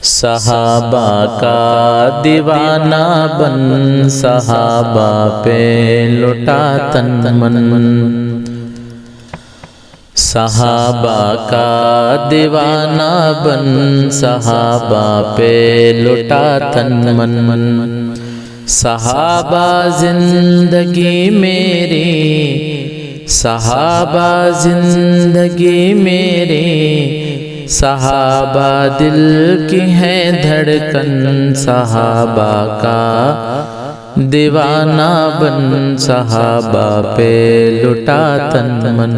صحابہ کا دیوانہ بن، صحابہ پہ لٹا تن من، صحابہ کا دیوانہ بن، صحابہ پہ لٹا تن من، صحابہ زندگی میری، صحابہ زندگی میری، صحابہ دل کی ہے دھڑکن، صحابہ کا دیوانہ بن، صحابہ پہ لٹا تن من۔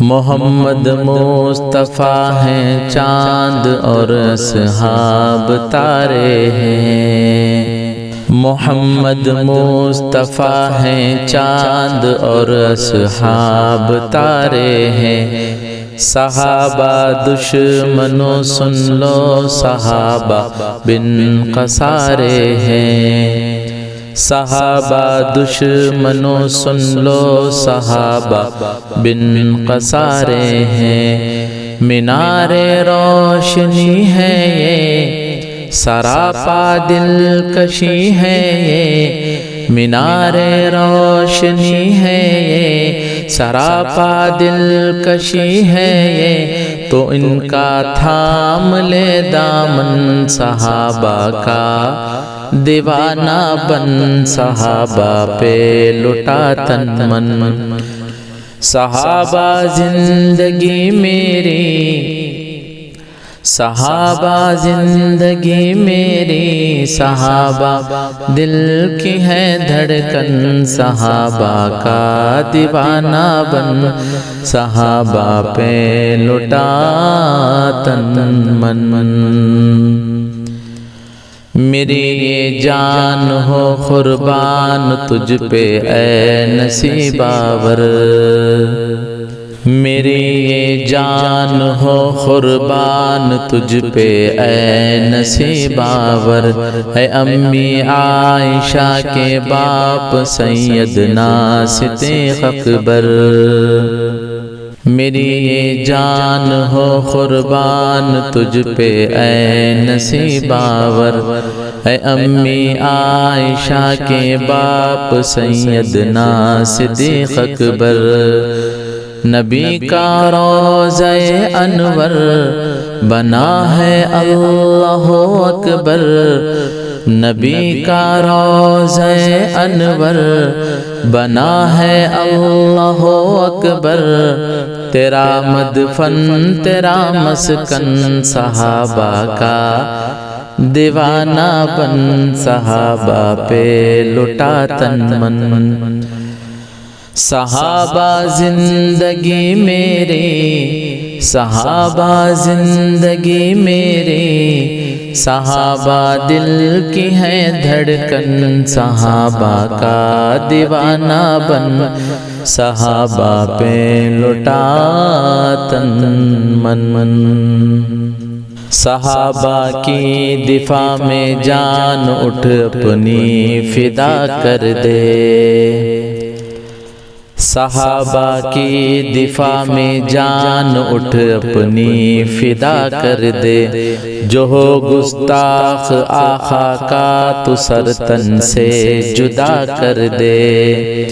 محمد مصطفیٰ ہیں چاند اور اصحاب تارے ہیں، محمد مصطفیٰ ہیں چاند اور اصحاب تارے ہیں، صحابہ دشمنوں سن لو، صحابہ بن قصارے ہیں، صحابہ دشمنوں سن لو، صحابہ بن قصارے ہیں، مینار روشنی ہے یہ، سراپا دلکشی ہے یہ، مینار روشنی ہے یہ، سراپا دلکشی ہے یہ، تو ان کا تھام لے دامن، صحابہ کا دیوانہ بن، صحابہ پہ لٹا تن من، صحابہ زندگی میری، صحابہ زندگی میری، صحابہ دل کی ہے دھڑکن، صحابہ کا دیوانہ بن، صحابہ پہ لٹا تن من۔ میری یہ جان ہو قربان تجھ پہ اے نصیب آور، میری یہ جان ہو قربان تجھ پہ اے نصیب آور، اے امی عائشہ کے باپ سیدنا صدیق اکبر، میری یہ جان ہو قربان تجھ پہ اے نصیب آور، اے امی عائشہ کے باپ سیدنا صدیق اکبر، نبی کا روضہ انور بنا ہے اللہ اکبر، نبی کا روضہ انور بنا ہے اللہ اکبر، تیرا مدفن تیرا مسکن، صحابہ کا دیوانہ بن، صحابہ پہ لٹا تن من، صحابہ زندگی میری، صحابہ زندگی میری، صحابہ دل کی ہے دھڑکن، صحابہ کا دیوانہ بن، صحابہ پہ لٹا تن من، صحابہ کی دفاع میں جان اٹھ اپنی فدا کر دے، صحابہ کی دفاع میں جان اٹھ اپنی فدا کر دے، جو ہو گستاخ آقا کا تو سر تن سے جدا کر دے،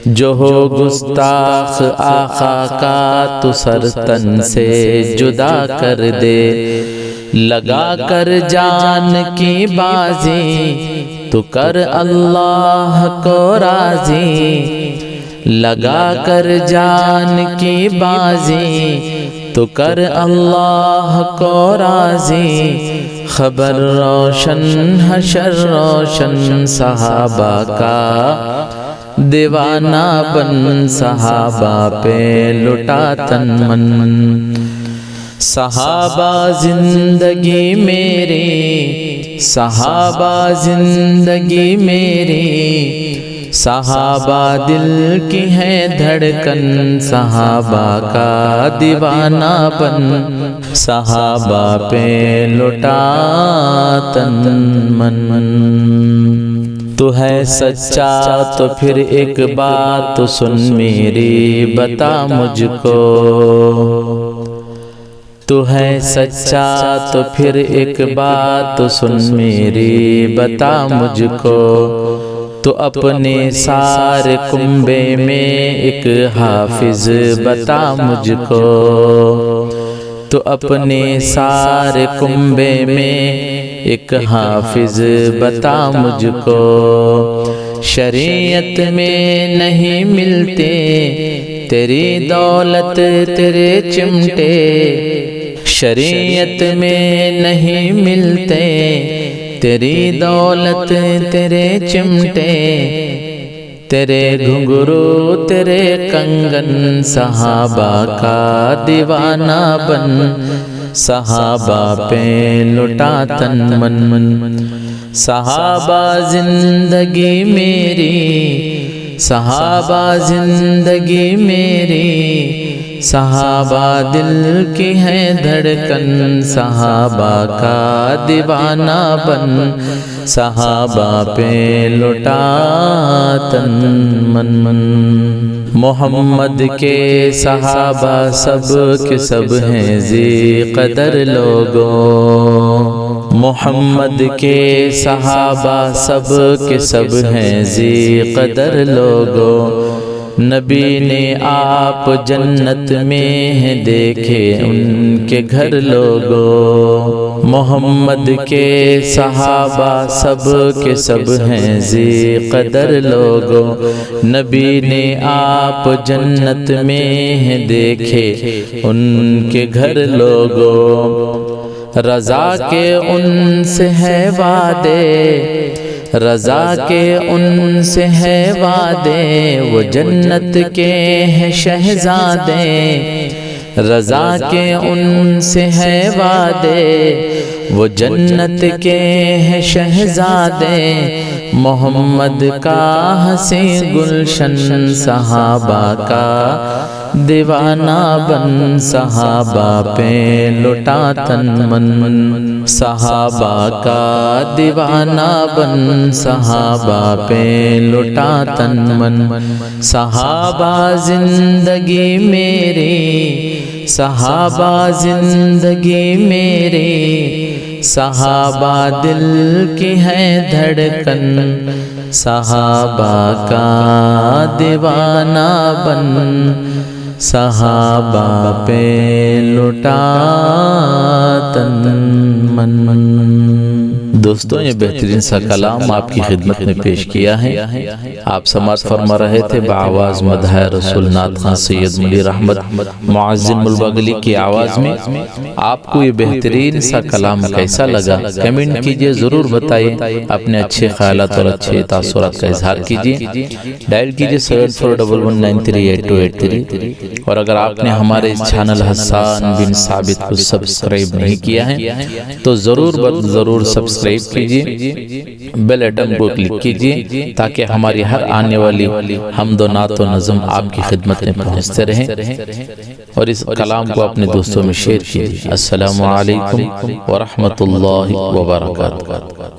جو ہو گستاخ آقا کا تو سر تن سے جدا کر دے، لگا کر جان کی بازی تو کر اللہ کو راضی، لگا کر جان کی بازی تو کر اللہ کو راضی، خبر روشن حشر روشن، صحابہ کا دیوانہ بن، صحابہ پہ لٹا تن من، صحابہ زندگی میری، صحابہ زندگی میری، صحابہ دل کی ہے دھڑکن، صحابہ کا دیوانہ بن، صحابہ پہ لٹا تن من۔ تو ہے سچا تو پھر ایک بات تو سن میری، بتا مجھ کو تو ہے سچا تو پھر ایک بات سن میری بتا مجھ کو، تو اپنے سارے کنبے میں ایک حافظ بتا مجھ کو، تو اپنے سارے کنبے میں ایک حافظ بتا مجھ کو۔ شریعت میں نہیں ملتے تیری دولت تیرے چمٹے، شریعت میں نہیں ملتے تیری دولت تیرے چمٹے، تیرے گھنگرو تیرے کنگن صحابہ کا دیوانہ بن، صحابہ پہ لٹا تن من، صحابہ زندگی میری، صحابہ زندگی میری، صحابہ دل کی ہے دھڑکن، صحابہ کا دیوانہ بن، صحابہ پہ لٹا تن من۔ محمد کے صحابہ سب کے سب ہیں ذی قدر لوگوں، محمد کے صحابہ سب کے سب ہیں ذی قدر لوگوں، نبی نے آپ جنت میں ہیں دیکھے ان کے گھر لوگوں، محمد کے صحابہ سب کے سب ہیں ذی قدر لوگوں، نبی نے آپ جنت میں ہیں دیکھے ان کے گھر لوگوں، رضا کے ان سے ہے وعدے، رضا کے ان سے ہے وعدے، وہ جنت کے ہیں شہزادے، رضا کے ان سے ہے وعدے، وہ جنت کے ہیں شہزادے، محمد کا حسین گلشن، صحابہ کا دیوانہ بن، صحابہ پہ لٹا تن من، صحابہ کا دیوانہ بن، صحابہ پہ لٹا تن من، صحابہ زندگی میری، صحابہ زندگی میری، صحابہ دل کی ہے دھڑکن، صحابہ کا دیوانہ بن، صحابہ پہ لٹا تن من۔ دوستوں، یہ بہترین سا کلام آپ کی خدمت میں پیش کیا ہے۔ آپ سماعت فرما رہے تھے بآواز مدح رسول نعت خان سید منیر احمد معظم البغلی کی آواز میں۔ آپ کو یہ بہترین سا کلام کیسا لگا کمنٹ کیجئے، ضرور بتائیے، اپنے اچھے خیالات اور اچھے تاثرات کا اظہار کیجئے۔ ڈائل کیجئے 7411938283، اور اگر آپ نے ہمارے اس چینل حسان بن ثابت کو سبسکرائب نہیں کیا ہے تو ضرور سبسکرائب کیجئے، بیل آئیکن کو کلک کیجئے تاکہ ہماری ہر آنے والی حمد و نعت و نظم آپ کی خدمت میں پہنچتے رہیں، اور اس کلام کو اپنے دوستوں میں شیئر کیجئے۔ السلام علیکم ورحمۃ اللہ وبرکاتہ۔